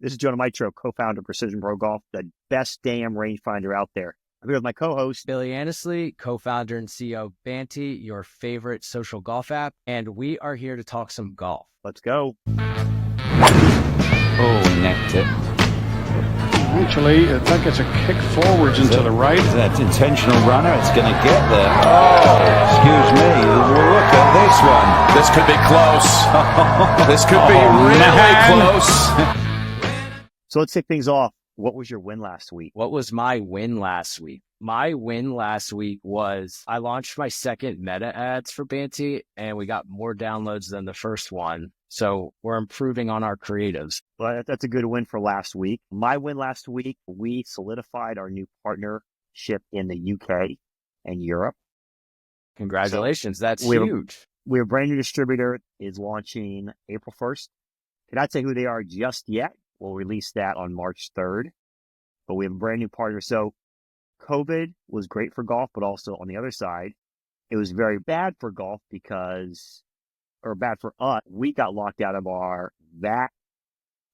This is Jonah Mitro, co-founder of Precision Pro Golf, the best damn rangefinder out there. I'm here with my co-host, Billy Annesley, co-founder and CEO of Banty, your favorite social golf app, and we are here to talk some golf. Let's go. Oh, necked it. Actually, I think it's a kick forwards and to the right. That intentional runner, it's going to get there. Oh, excuse me. Well, look at this one. This could be close. This could be really close. So let's kick things off. What was your win last week? What was my win last week? My win last week was I launched my second meta ads for Banty, and we got more downloads than the first one. So we're improving on our creatives. Well, that's a good win for last week. My win last week, we solidified our new partnership in the UK and Europe. Congratulations. So that's huge. We're a brand new distributor, is launching April 1st. Cannot say who they are just yet. We'll release that on March 3rd. But we have a brand new partner. So COVID was great for golf, but also on the other side, it was very bad for golf or bad for us. We got locked out of our VAT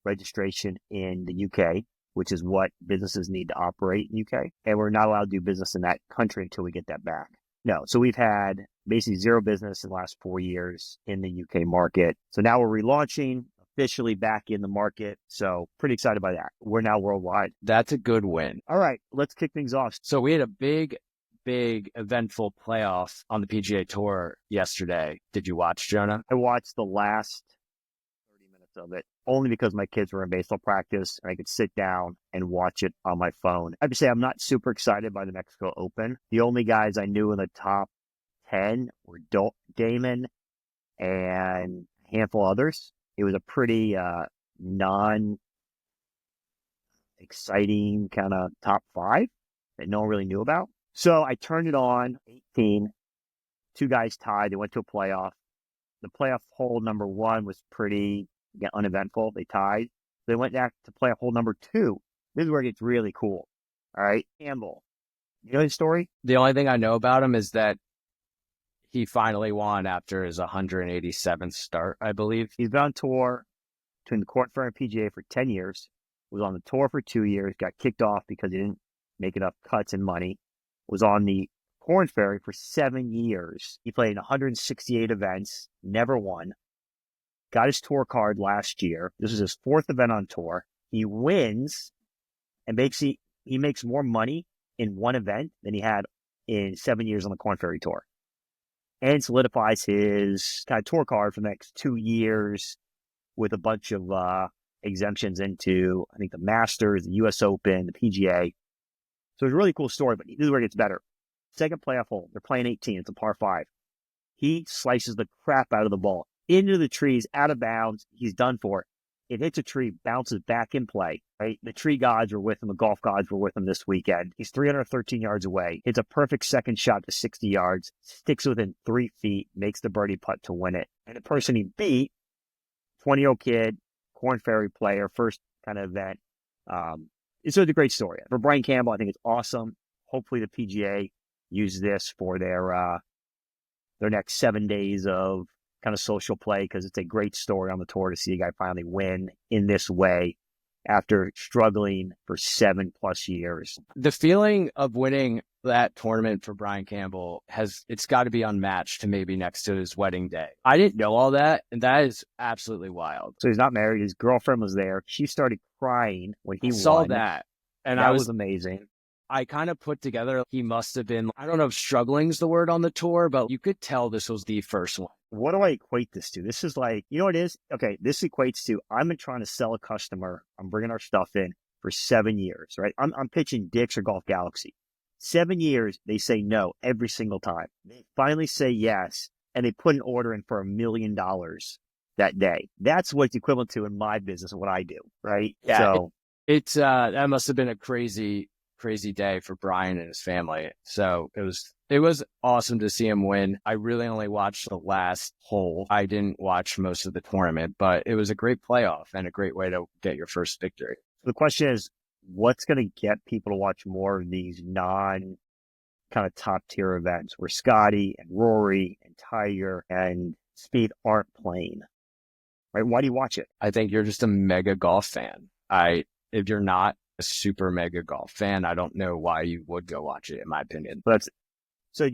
registration in the UK, which is what businesses need to operate in UK. And we're not allowed to do business in that country until we get that back. No. So we've had basically zero business in the last 4 years in the UK market. So now we're relaunching, officially back in the market. So pretty excited by that. We're now worldwide. That's a good win. All right, let's kick things off. So we had a big eventful playoff on the PGA Tour yesterday. Did you watch, Jonah? I watched the last 30 minutes of it only because my kids were in baseball practice and I could sit down and watch it on my phone. I have to say I'm not super excited by the Mexico Open. The only guys I knew in the top 10 were Damon and a handful of others. It was a pretty non-exciting kind of top 5 that no one really knew about. So I turned it on, 18, 2 guys tied. They went to a playoff. The playoff hole number 1 was pretty uneventful. They tied. They went back to playoff hole number 2. This is where it gets really cool. All right, Campbell. You know his story? The only thing I know about him is that he finally won after his 187th start, I believe. He's been on tour between the Corn Ferry and PGA for 10 years. Was on the tour for 2 years. Got kicked off because he didn't make enough cuts and money. Was on the Corn Ferry for 7 years. He played in 168 events, never won. Got his tour card last year. This is his 4th event on tour. He wins and he makes more money in one event than he had in 7 years on the Corn Ferry Tour. And solidifies his kind of tour card for the next 2 years with a bunch of exemptions into, I think, the Masters, the U.S. Open, the PGA. So it's a really cool story, but this is where it gets better. Second playoff hole, they're playing 18. It's a par 5. He slices the crap out of the ball into the trees, out of bounds. He's done for. It hits a tree, bounces back in play. Right? The tree gods were with him. The golf gods were with him this weekend. He's 313 yards away. Hits a perfect second shot to 60 yards. Sticks within 3 feet. Makes the birdie putt to win it. And the person he beat, 20-year-old kid, Corn Ferry player, first kind of event. It's a great story. For Brian Campbell, I think it's awesome. Hopefully the PGA uses this for their next 7 days of kind of social play, because it's a great story on the tour to see a guy finally win in this way after struggling for 7+ years. The feeling of winning that tournament for Brian Campbell it's got to be unmatched to maybe next to his wedding day. I didn't know all that, and that is absolutely wild. So he's not married. His girlfriend was there. She started crying when he saw won. that, and that was amazing. I kind of put together, he must have been, I don't know if struggling's the word on the tour, but you could tell this was the first one. What do I equate this to? This is like, you know what it is? Okay, this equates to, I've been trying to sell a customer, I'm bringing our stuff in for 7 years, right? I'm pitching Dick's or Golf Galaxy. 7 years, they say no every single time. They finally say yes, and they put an order in for $1 million that day. That's what it's equivalent to in my business and what I do, right? Yeah, so it's that must have been a crazy day for Brian and his family. So it was awesome to see him win. I really only watched the last hole. I didn't watch most of the tournament, but it was a great playoff and a great way to get your first victory. The question is, what's going to get people to watch more of these non kind of top tier events where Scotty and Rory and Tiger and Speed aren't playing? Right? Why do you watch it? I think you're just a mega golf fan. If you're not a super mega golf fan, I don't know why you would go watch it, in my opinion. But so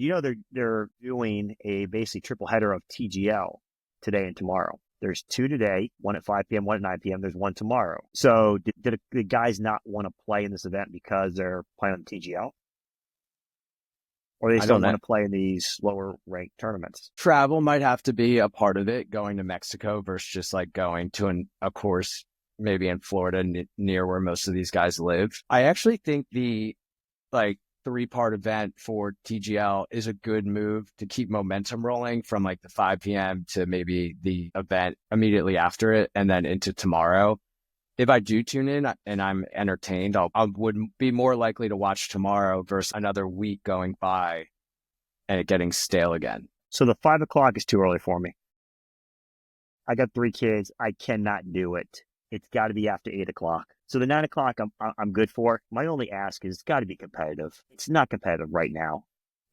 they're doing a basically triple header of TGL today and tomorrow. There's 2 today, one at 5 p.m., one at 9 p.m. There's 1 tomorrow. So did the guys not want to play in this event because they're playing on TGL? Or they still want to play in these lower ranked tournaments? Travel might have to be a part of it, going to Mexico versus just like going to a course maybe in Florida near where most of these guys live. I actually think the 3-part event for TGL is a good move to keep momentum rolling from like the 5 p.m. to maybe the event immediately after it and then into tomorrow. If I do tune in and I'm entertained, I would be more likely to watch tomorrow versus another week going by and it getting stale again. So the 5 o'clock is too early for me. I got 3 kids. I cannot do it. It's got to be after 8 o'clock. So the 9 o'clock, I'm good for. My only ask is it's got to be competitive. It's not competitive right now.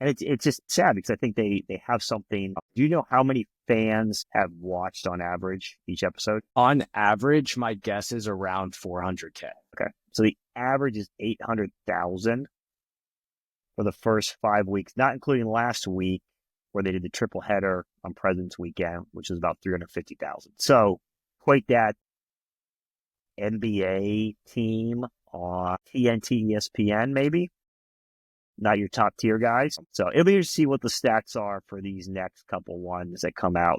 And it's just sad because I think they have something. Do you know how many fans have watched on average each episode? On average, my guess is around 400K. Okay. So the average is 800,000 for the first 5 weeks, not including last week where they did the triple header on President's Weekend, which was about 350,000. So equate that NBA team on TNT, ESPN, maybe. Not your top tier guys. So it'll be interesting to see what the stats are for these next couple ones that come out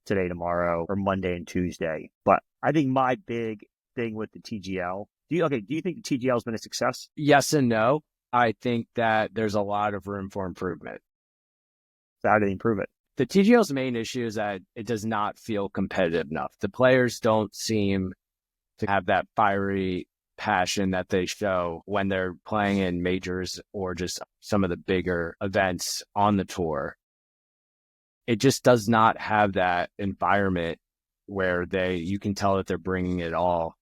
today, tomorrow, or Monday and Tuesday. But I think my big thing with the TGL, do you think the TGL has been a success? Yes and no. I think that there's a lot of room for improvement. So how do they improve it? The TGL's main issue is that it does not feel competitive enough. The players don't seem to have that fiery passion that they show when they're playing in majors or just some of the bigger events on the tour. It just does not have that environment where you can tell that they're bringing it all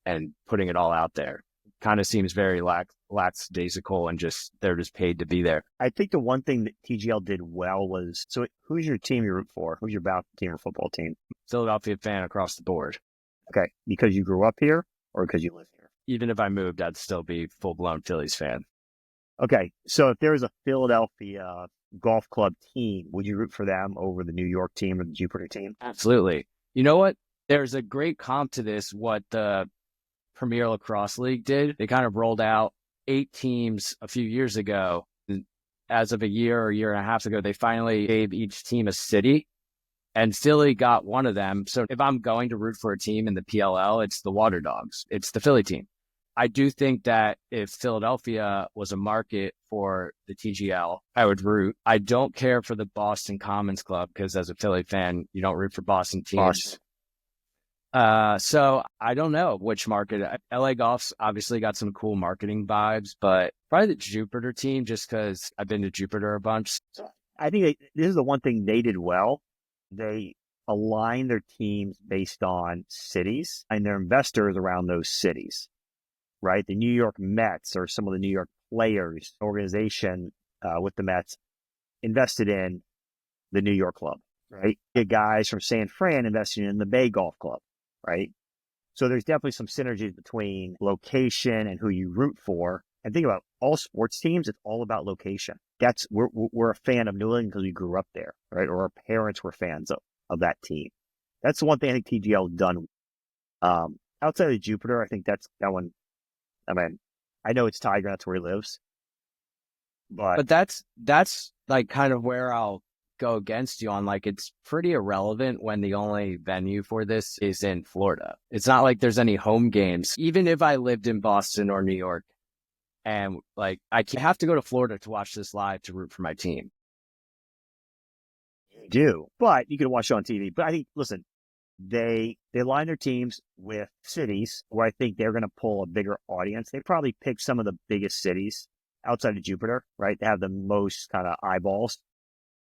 and putting it all out there. Kind of seems very lackadaisical and they're just paid to be there. I think the one thing that TGL did well was, so who's your team you root for? Who's your team or football team? Philadelphia fan across the board. Okay. Because you grew up here or because you live here? Even if I moved, I'd still be full-blown Phillies fan. Okay. So if there was a Philadelphia golf club team, would you root for them over the New York team or the Jupiter team? Absolutely. You know what? There's a great comp to this, what the Premier Lacrosse League did. They kind of rolled out 8 teams a few years ago. As of a year or year and a half ago, they finally gave each team a city, and Philly got one of them. So if I'm going to root for a team in the PLL, it's the Water Dogs. It's the Philly team. I do think that if Philadelphia was a market for the TGL, I would root. I don't care for the Boston Commons Club because as a Philly fan, you don't root for Boston teams. So I don't know which market. LA Golf's obviously got some cool marketing vibes, but probably the Jupiter team just because I've been to Jupiter a bunch. I think this is the one thing they did well. They align their teams based on cities and their investors around those cities, right? The New York Mets or some of the New York players organization with the Mets invested in the New York club, right? The guys from San Fran invested in the Bay Golf Club, right? So there's definitely some synergies between location and who you root for. And think about all sports teams, it's all about location. We're a fan of New England because we grew up there, right? Or our parents were fans of that team. That's the one thing I think TGL done. Outside of Jupiter, I think that one. I mean, I know it's Tiger, that's where he lives. But that's like kind of where I'll go against you on. Like, it's pretty irrelevant when the only venue for this is in Florida. It's not like there's any home games. Even if I lived in Boston or New York, and like I have to go to Florida to watch this live to root for my team. You do, but you can watch it on TV. But I think, listen, they line their teams with cities where I think they're going to pull a bigger audience. They probably pick some of the biggest cities outside of Jupiter, right? They have the most kind of eyeballs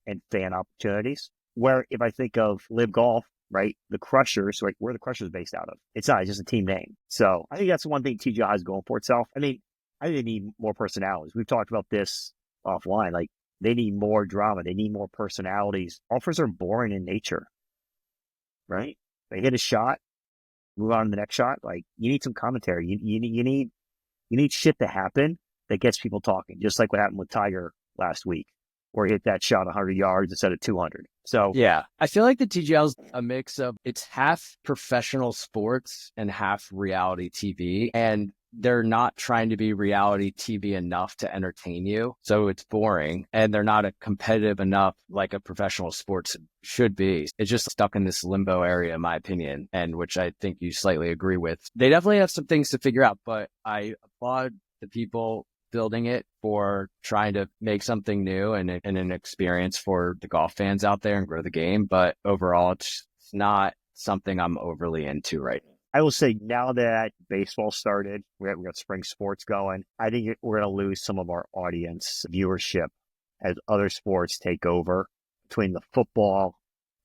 and fan opportunities. Where if I think of Live Golf, right, the Crushers, like where the Crushers based out of, it's not, it's just a team name. So I think that's the one thing TGI has going for itself. I mean, I think they need more personalities. We've talked about this offline. Like, they need more drama. They need more personalities. Golfers are boring in nature, right? They hit a shot, move on to the next shot. Like, you need some commentary. You need shit to happen that gets people talking, just like what happened with Tiger last week, where he hit that shot 100 yards instead of 200. So yeah, I feel like the TGL is a mix of, it's half professional sports and half reality TV. And they're not trying to be reality TV enough to entertain you. So it's boring, and they're not competitive enough like a professional sports should be. It's just stuck in this limbo area, in my opinion, and which I think you slightly agree with. They definitely have some things to figure out, but I applaud the people building it for trying to make something new and an experience for the golf fans out there and grow the game. But overall, it's not something I'm overly into right now. I will say, now that baseball started, we got spring sports going, I think we're going to lose some of our audience viewership as other sports take over between the football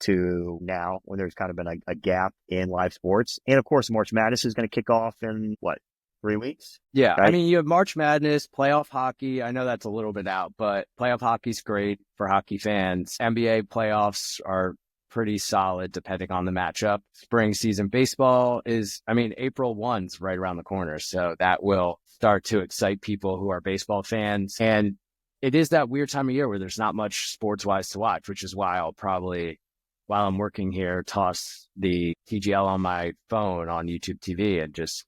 to now, when there's kind of been a gap in live sports. And of course, March Madness is going to kick off in 3 weeks? Yeah, right? I mean, you have March Madness, playoff hockey. I know that's a little bit out, but playoff hockey's great for hockey fans. NBA playoffs are pretty solid depending on the matchup. Spring season baseball is, I mean, April 1's right around the corner. So that will start to excite people who are baseball fans. And it is that weird time of year where there's not much sports wise to watch, which is why I'll probably, while I'm working here, toss the TGL on my phone on YouTube TV and just,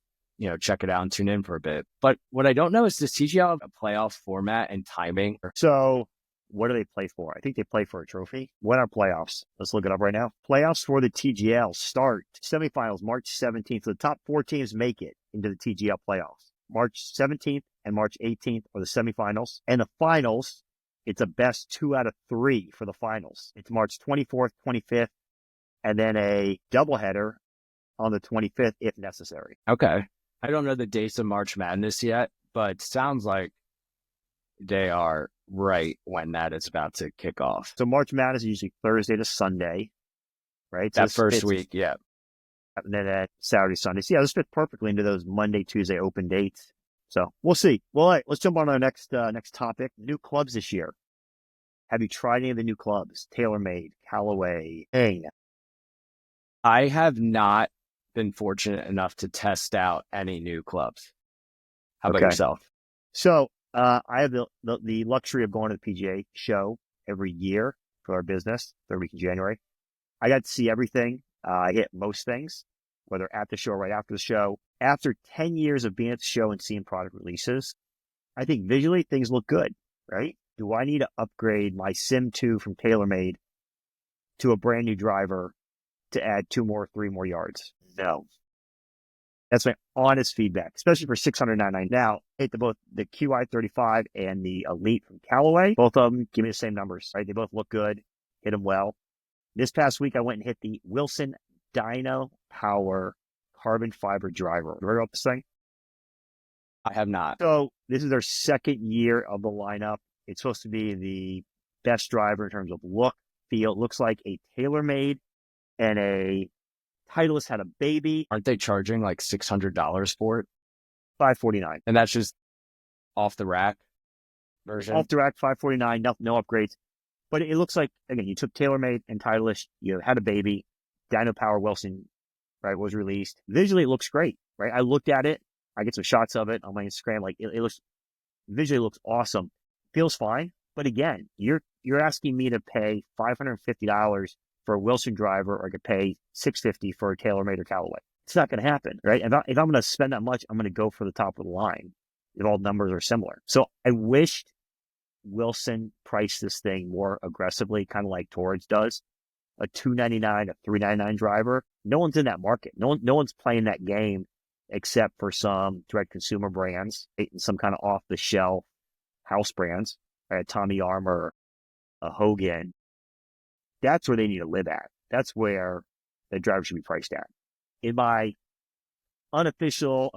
check it out and tune in for a bit. But what I don't know is, does TGL have a playoff format and timing? So what do they play for? I think they play for a trophy. When are playoffs? Let's look it up right now. Playoffs for the TGL start semifinals March 17th. So the top 4 teams make it into the TGL playoffs. March 17th and March 18th are the semifinals. And the finals, it's a best 2 out of 3 for the finals. It's March 24th, 25th, and then a doubleheader on the 25th if necessary. Okay. I don't know the dates of March Madness yet, but sounds like they are right when that is about to kick off. So March Madness is usually Thursday to Sunday, right? So that first week, yeah. And then at Saturday, Sunday. So yeah, this fits perfectly into those Monday, Tuesday open dates. So we'll see. Well, all right, let's jump on to our next topic. New clubs this year. Have you tried any of the new clubs? TaylorMade, Callaway, Hang? I have not been fortunate enough to test out any new clubs. How about yourself? So I have the luxury of going to the PGA show every year for our business, third week in January. I got to see everything. I hit most things, whether at the show or right after the show. After 10 years of being at the show and seeing product releases, I think visually things look good, right? Do I need to upgrade my Sim 2 from TaylorMade to a brand new driver to add 2 more, 3 more yards? No. That's my honest feedback, especially for $699. Now, hit both the QI35 and the Elite from Callaway. Both of them give me the same numbers, right? They both look good, hit them well. This past week, I went and hit the Wilson Dyno Power carbon fiber driver. You heard about this thing? I have not. So this is their second year of the lineup. It's supposed to be the best driver in terms of look, feel. It looks like a TaylorMade and a Titleist had a baby. Aren't they charging like $600 for it? $549. And that's just off the rack version? Off the rack, $549, no upgrades. But it looks like, again, you took TaylorMade and Titleist, you had a baby, Dyno Power Wilson, right, was released. Visually, it looks great, right? I looked at it. I get some shots of it on my Instagram. Like, it looks, visually looks awesome. Feels fine. But again, you're asking me to pay $550 for a Wilson driver, or I could pay $650 for a TaylorMade or Callaway. It's not going to happen, right? If I'm going to spend that much, I'm going to go for the top of the line if all numbers are similar. So I wished Wilson priced this thing more aggressively, kind of like Torrance does. A $299, a $399 driver. No one's in that market. No one's playing that game except for some direct consumer brands, some kind of off the shelf house brands, right? Tommy Armour, a Hogan. That's where they need to live at. That's where the driver should be priced at. In my official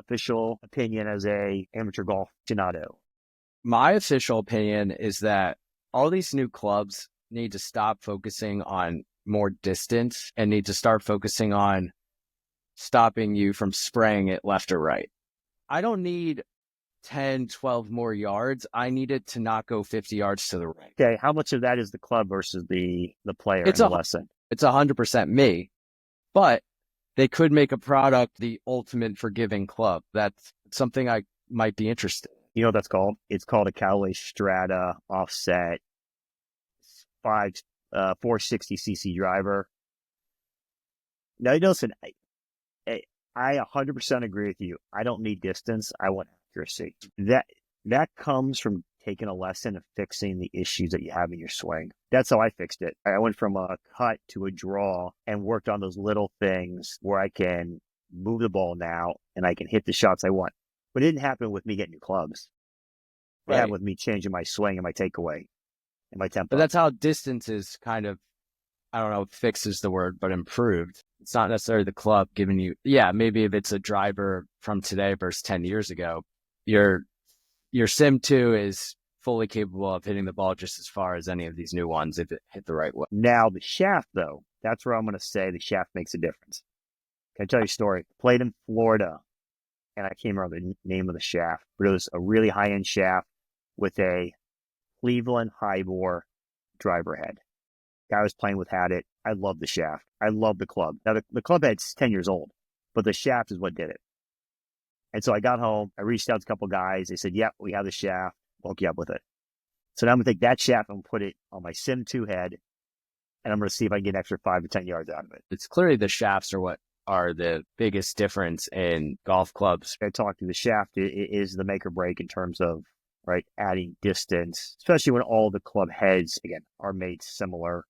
opinion as a amateur golf aficionado. My official opinion is that all these new clubs need to stop focusing on more distance and need to start focusing on stopping you from spraying it left or right. I don't need 10, 12 more yards. I need it to not go 50 yards to the right. Okay, how much of that is the club versus the player in the lesson? It's 100% me. But they could make a product, the ultimate forgiving club. That's something I might be interested in. You know what that's called? It's called a Callaway Strata offset 460cc driver. Now, listen, I 100% agree with you. I don't need distance. I want accuracy. That comes from taking a lesson and fixing the issues that you have in your swing. That's how I fixed it. I went from a cut to a draw and worked on those little things where I can move the ball now and I can hit the shots I want. But it didn't happen with me getting new clubs. It happened with me changing my swing and my takeaway and my tempo. But that's how distance is kind of, I don't know if fix is the word, but improved. It's not necessarily the club giving you, maybe if it's a driver from today versus 10 years ago, your Sim 2 is fully capable of hitting the ball just as far as any of these new ones if it hit the right way. Now, the shaft, though, that's where I'm going to say the shaft makes a difference. Can I tell you a story? Played in Florida, and I can't remember the name of the shaft, but it was a really high-end shaft with a Cleveland high bore driver head. Guy I was playing with had it. I love the shaft. I love the club. Now, the club head's 10 years old, but the shaft is what did it. And so I got home. I reached out to a couple guys. They said, yep, we have the shaft. We'll hook you up with it. So now I'm going to take that shaft and put it on my Sim 2 head, and I'm going to see if I can get an extra 5 to 10 yards out of it. It's clearly the shafts are what are the biggest difference in golf clubs. I talked to the shaft. It is the make or break in terms of adding distance, especially when all the club heads, again, are made similar,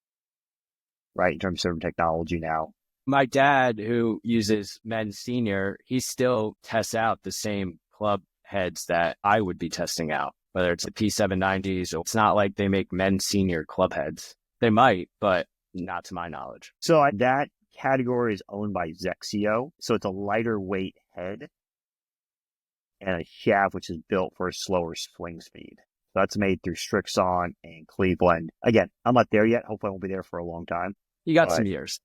in terms of technology now. My dad, who uses men's senior, he still tests out the same club heads that I would be testing out, whether it's the P790s. It's not like they make men's senior club heads. They might, but not to my knowledge. So that category is owned by Zexio. So it's a lighter weight head and a shaft, which is built for a slower swing speed. So that's made through Strixon and Cleveland. Again, I'm not there yet. Hopefully I won't be there for a long time. You got some years.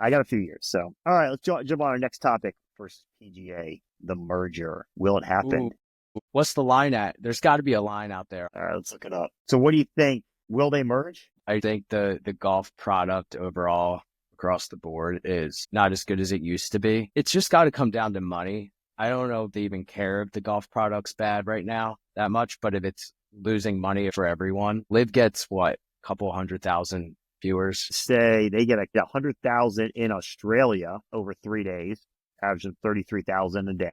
I got a few years. So, all right, let's jump on our next topic. First, PGA, the merger. Will it happen? Ooh. What's the line at? There's got to be a line out there. All right, let's look it up. So what do you think? Will they merge? I think the golf product overall across the board is not as good as it used to be. It's just got to come down to money. I don't know if they even care if the golf product's bad right now that much, but if it's losing money for everyone, Liv gets what, a couple 100,000 viewers? Say they get 100,000 in Australia over 3 days, averaging 33,000 a day.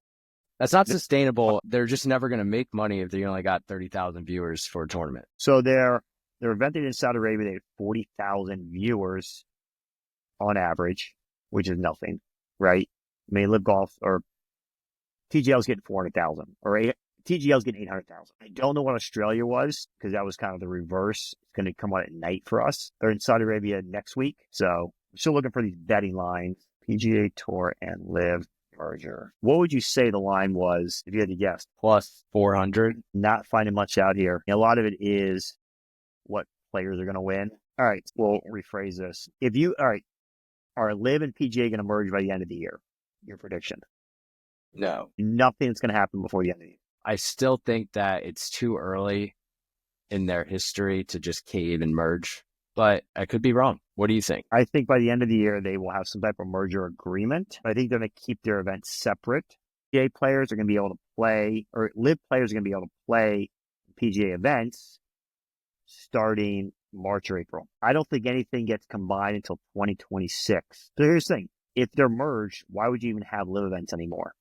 That's not sustainable. They're just never going to make money if they only got 30,000 viewers for a tournament. So their event in Saudi Arabia, they had 40,000 viewers on average, which is nothing, right? I mean, Live Golf or TGL's getting 400,000 or TGL's getting 800,000. I don't know what Australia was because that was kind of the reverse. It's going to come out at night for us. They're in Saudi Arabia next week. So we're still looking for these betting lines. PGA Tour and Live merger. What would you say the line was if you had to guess? Plus 400. Not finding much out here. A lot of it is what players are going to win. All right, we'll rephrase this. Are Live and PGA going to merge by the end of the year? Your prediction? No. Nothing's going to happen before the end of the year. I still think that it's too early in their history to just cave and merge, but I could be wrong. What do you think? I think by the end of the year, they will have some type of merger agreement. I think they're going to keep their events separate. PGA players are going to be able to play, or Live players are going to be able to play PGA events starting March or April. I don't think anything gets combined until 2026. So here's the thing. If they're merged, why would you even have Live events anymore?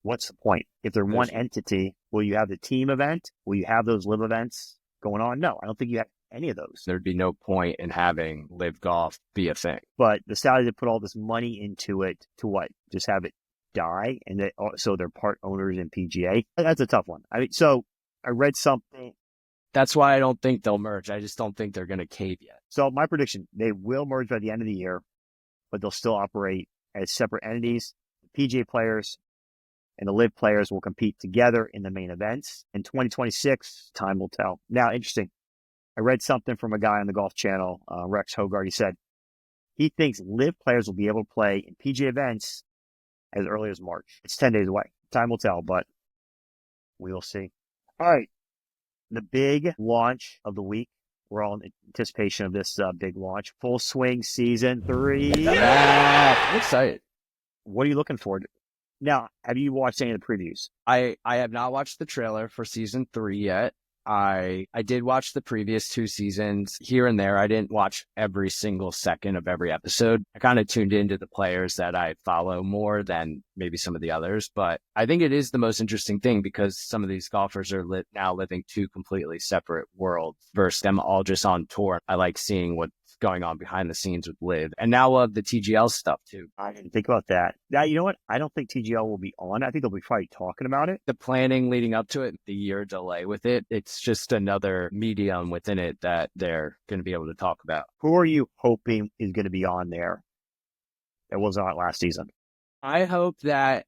What's the point? If they're one entity, will you have the team event? Will you have those Live events going on? No, I don't think you have any of those. There'd be no point in having Live Golf be a thing. But the Saudis have put all this money into it to what? Just have it die? And so they're part owners in PGA? That's a tough one. I mean, so I read something. That's why I don't think they'll merge. I just don't think they're going to cave yet. So my prediction, they will merge by the end of the year, but they'll still operate as separate entities. The PGA players and the Live players will compete together in the main events. In 2026, time will tell. Now, interesting. I read something from a guy on the Golf Channel, Rex Hogard. He said he thinks Live players will be able to play in PGA events as early as March. It's 10 days away. Time will tell, but we will see. All right. The big launch of the week. We're all in anticipation of this big launch. Full swing season 3. I'm excited. What are you looking for? Now, have you watched any of the previews? I have not watched the trailer for season 3 yet. I did watch the previous 2 seasons here and there. I didn't watch every single second of every episode. I kind of tuned into the players that I follow more than maybe some of the others. But I think it is the most interesting thing because some of these golfers are now living 2 completely separate worlds versus them all just on tour. I like seeing what's going on behind the scenes with Liv, and now of the TGL stuff too. I didn't think about that. Now, you know what? I don't think TGL will be on. I think they'll be probably talking about it. The planning leading up to it, the year delay with it, it's just another medium within it that they're going to be able to talk about. Who are you hoping is going to be on there that wasn't on last season? I hope that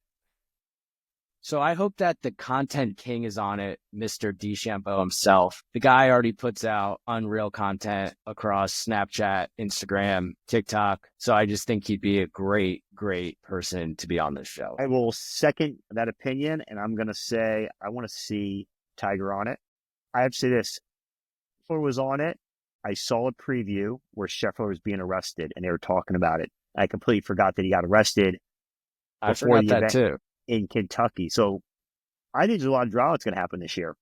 the content king is on it, Mr. DeChambeau himself. The guy already puts out unreal content across Snapchat, Instagram, TikTok. So I just think he'd be a great, great person to be on this show. I will second that opinion, and I'm going to say I want to see Tiger on it. I have to say this. Scheffler was on it. I saw a preview where Scheffler was being arrested, and they were talking about it. I completely forgot that he got arrested. I forgot that too. In Kentucky. So I think there's a lot of drama that's going to happen this year.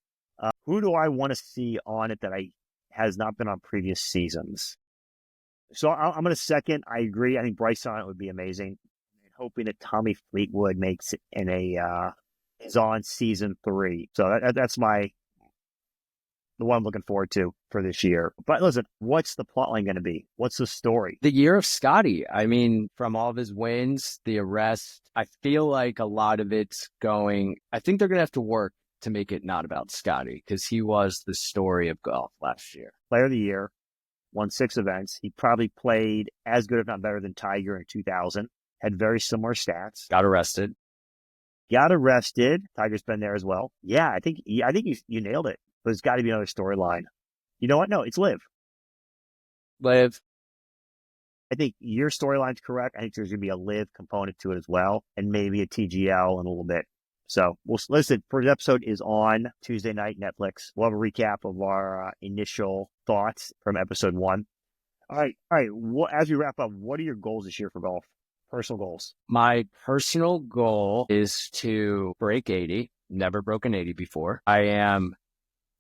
Who do I want to see on it that has not been on previous seasons? So I'm going to second. I agree. I think Bryce on it would be amazing. I'm hoping that Tommy Fleetwood makes it is on season 3. So that's the one I'm looking forward to for this year. But listen, what's the plotline going to be? What's the story? The year of Scotty. I mean, from all of his wins, the arrest, I feel like a lot of it's I think they're going to have to work to make it not about Scotty because he was the story of golf last year. Player of the year, won 6 events. He probably played as good, if not better, than Tiger in 2000. Had very similar stats. Got arrested. Tiger's been there as well. Yeah, I think you nailed it. But there's got to be another storyline. You know what? No, it's Liv. I think your storyline's correct. I think there's going to be a Liv component to it as well, and maybe a TGL in a little bit. So we'll listen. First episode is on Tuesday night, Netflix. We'll have a recap of our initial thoughts from episode 1. All right. As we wrap up, what are your goals this year for golf? Personal goals. My personal goal is to break 80. Never broken 80 before. I am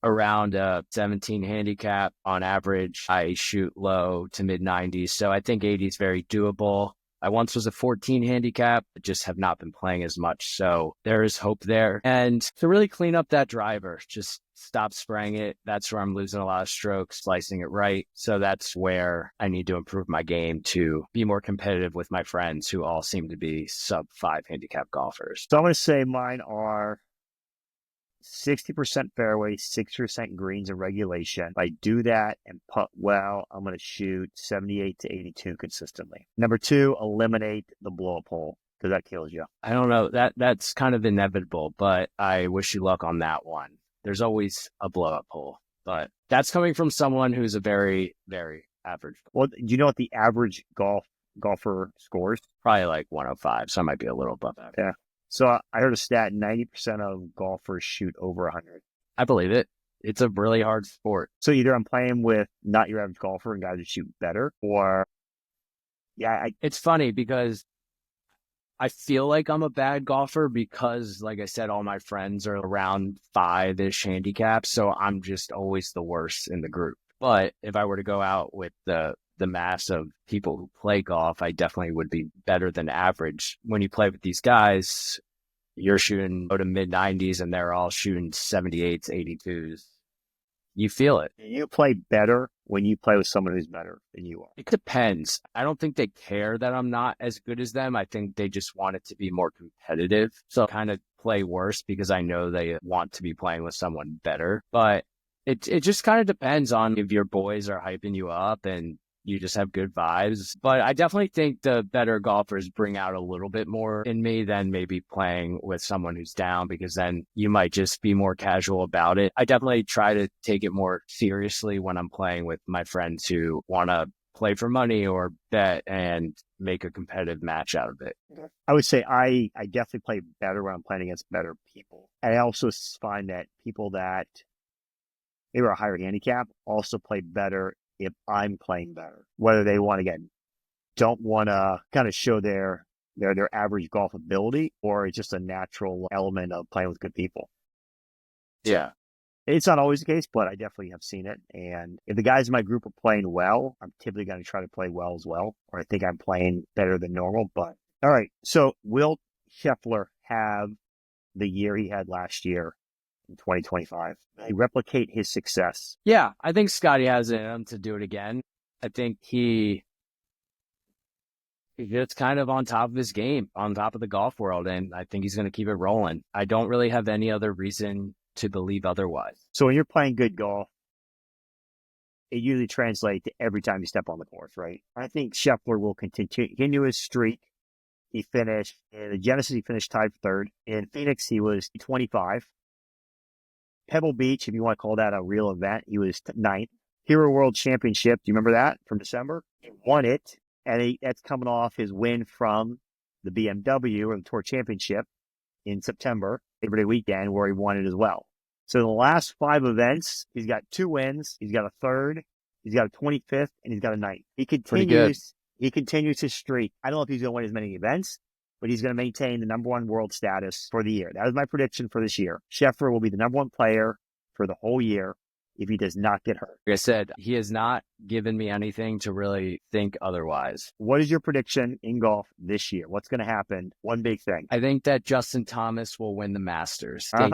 around a 17 handicap on average. I shoot low to mid 90s. So I think 80 is very doable. I once was a 14 handicap, but just have not been playing as much. So there is hope there. And to really clean up that driver, just stop spraying it. That's where I'm losing a lot of strokes, slicing it right. So that's where I need to improve my game to be more competitive with my friends who all seem to be sub 5 handicap golfers. So I'm going to say mine are 60% fairway, 60% greens in regulation. If I do that and putt well, I'm going to shoot 78 to 82 consistently. Number 2, eliminate the blow-up hole because that kills you. I don't know. That's kind of inevitable, but I wish you luck on that one. There's always a blow-up hole, but that's coming from someone who's a very, very average. Well, do you know what the average golfer scores? Probably like 105, so I might be a little above that. Yeah. So I heard a stat, 90% of golfers shoot over 100. I believe it. It's a really hard sport. So either I'm playing with not your average golfer and guys who shoot better, or it's funny because I feel like I'm a bad golfer because, like I said, all my friends are around 5-ish handicaps, so I'm just always the worst in the group. But if I were to go out with the mass of people who play golf, I definitely would be better than average. When you play with these guys, you're shooting low to mid 90s and they're all shooting 78s, 82s. You feel it. You play better when you play with someone who's better than you are. It depends. I don't think they care that I'm not as good as them. I think they just want it to be more competitive. So I kind of play worse because I know they want to be playing with someone better. But it just kind of depends on if your boys are hyping you up and you just have good vibes. But I definitely think the better golfers bring out a little bit more in me than maybe playing with someone who's down, because then you might just be more casual about it. I definitely try to take it more seriously when I'm playing with my friends who want to play for money or bet and make a competitive match out of it. I would say I definitely play better when I'm playing against better people. And I also find that people that maybe are a higher handicap also play better if I'm playing better, whether they want to don't want to kind of show their their average golf ability, or it's just a natural element of playing with good people. Yeah. It's not always the case, but I definitely have seen it. And if the guys in my group are playing well, I'm typically going to try to play well as well, or I think I'm playing better than normal. But all right, so will Scheffler have the year he had last year in 2025? Will he replicate his success? Yeah, I think Scotty has it in him to do it again. I think he gets kind of on top of his game, on top of the golf world, and I think he's going to keep it rolling. I don't really have any other reason to believe otherwise. So when you're playing good golf, it usually translates to every time you step on the course, right? I think Scheffler will continue his streak. He finished in the Genesis, he finished tied for third. In Phoenix, he was 25. Pebble Beach, if you want to call that a real event, he was ninth. Hero World Championship, do you remember that from December? He won it, and that's coming off his win from the BMW or the Tour Championship in September, Labor Day weekend, where he won it as well. So in the last 5 events, he's got 2 wins, he's got a third, he's got a 25th, and he's got a 9th. He continues his streak. I don't know if he's going to win as many events, but he's going to maintain the number 1 world status for the year. That is my prediction for this year. Scheffler will be the number 1 player for the whole year if he does not get hurt. Like I said, he has not given me anything to really think otherwise. What is your prediction in golf this year? What's going to happen? One big thing. I think that Justin Thomas will win the Masters. I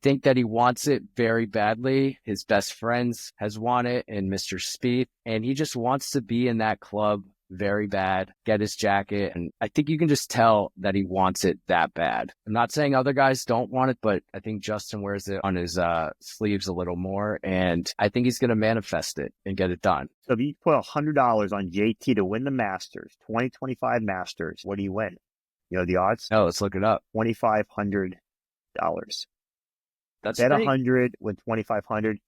think that he wants it very badly. His best friends has won it in Mr. Spieth, and he just wants to be in that club very bad, get his jacket. And I think you can just tell that he wants it that bad. I'm not saying other guys don't want it, but I think Justin wears it on his sleeves a little more. And I think he's going to manifest it and get it done. So if you put $100 on JT to win the Masters, 2025 Masters, what do you win? You know the odds? Oh, let's look it up. $2,500. That's Bet 100 with 2,500.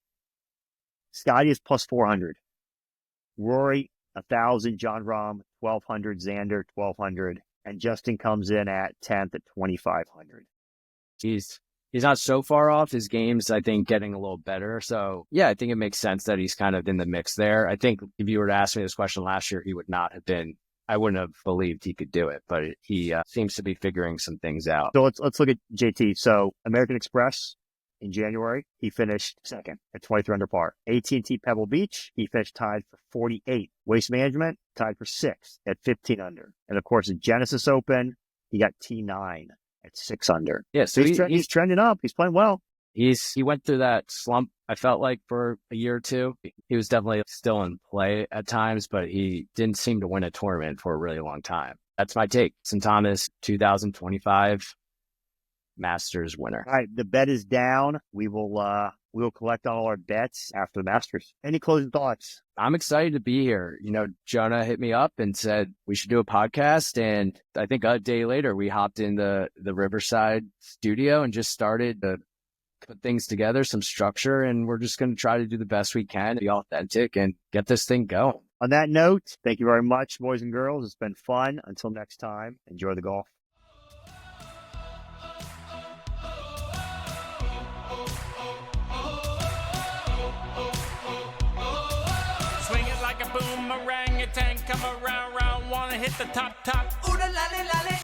Scotty is plus 400. Rory 1,000. John Rahm 1,200. Xander 1,200, and Justin comes in at 10th at 2,500. He's not so far off. His game's, I think, getting a little better. So yeah, I think it makes sense that he's kind of in the mix there. I think if you were to ask me this question last year, he would not have been. I wouldn't have believed he could do it, but he seems to be figuring some things out. So let's look at JT. So American Express. In January, he finished second at 23 under par. AT&T Pebble Beach, he finished tied for 48. Waste Management, tied for 6th at 15 under. And of course, at Genesis Open, he got T9 at 6 under. Yeah, so he's trending up. He's playing well. He went through that slump, I felt like, for a year or two. He was definitely still in play at times, but he didn't seem to win a tournament for a really long time. That's my take. St. Thomas, 2025 Masters winner. All right, the bet is down. We will collect all our bets after the Masters. Any closing thoughts? I'm excited to be here. You know, Jonah hit me up and said we should do a podcast, and I think a day later we hopped in the Riverside studio and just started to put things together, some structure, and we're just going to try to do the best we can, be authentic, and get this thing going. On that note, thank you very much, boys and girls. It's been fun. Until next time, enjoy the golf. Boomerang, your tank come around, wanna hit the top. Ooh, la, la, la, la.